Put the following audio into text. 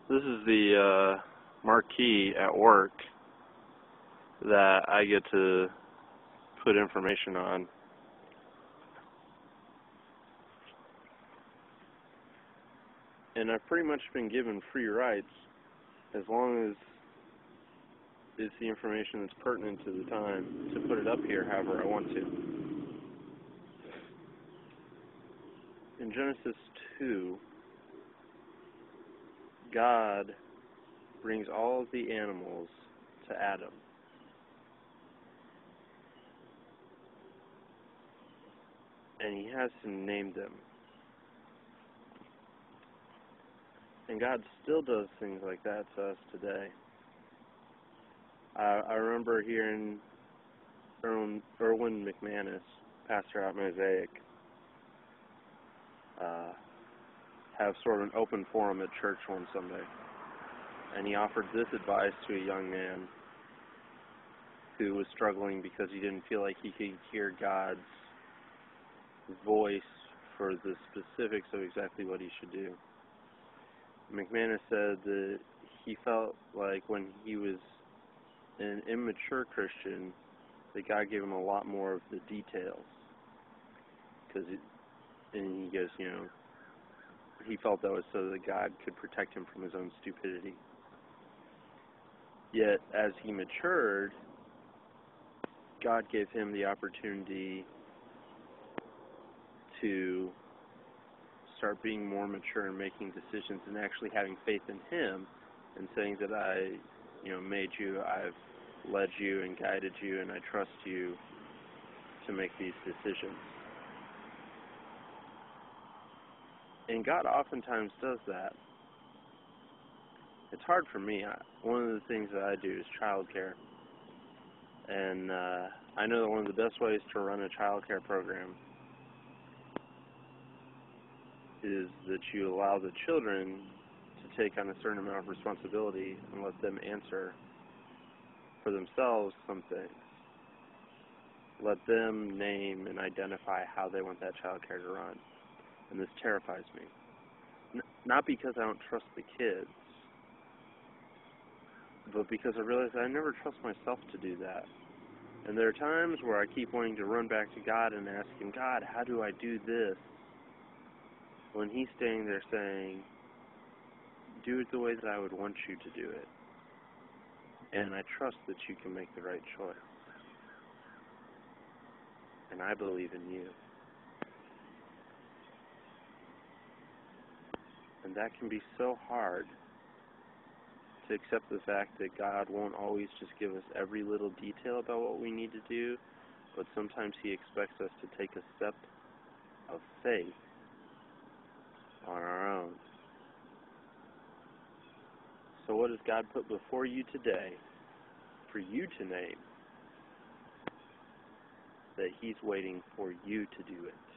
This is the marquee at work that I get to put information on. And I've pretty much been given free rights as long as it's the information that's pertinent to the time to put it up here however I want to. In Genesis 2, God brings all of the animals to Adam. And he has to name them. And God still does things like that to us today. I remember hearing Erwin McManus, pastor at Mosaic, have sort of an open forum at church one Sunday. And he offered this advice to a young man who was struggling because he didn't feel like he could hear God's voice for the specifics of exactly what he should do. McManus said that he felt like when he was an immature Christian, that God gave him a lot more of the details. And he goes, he felt that was so that God could protect him from his own stupidity. Yet, as he matured, God gave him the opportunity to start being more mature and making decisions and actually having faith in him and saying that I, made you, I've led you and guided you, and I trust you to make these decisions. And God oftentimes does that. It's hard for me. One of the things that I do is childcare. And I know that one of the best ways to run a childcare program is that you allow the children to take on a certain amount of responsibility and let them answer for themselves some things. Let them name and identify how they want that childcare to run. And this terrifies me. Not because I don't trust the kids, but because I realize I never trust myself to do that. And there are times where I keep wanting to run back to God and ask him, God, how do I do this? When he's standing there saying, do it the way that I would want you to do it. And I trust that you can make the right choice. And I believe in you. And that can be so hard to accept the fact that God won't always just give us every little detail about what we need to do, but sometimes he expects us to take a step of faith on our own. So what does God put before you today for you to name that he's waiting for you to do it?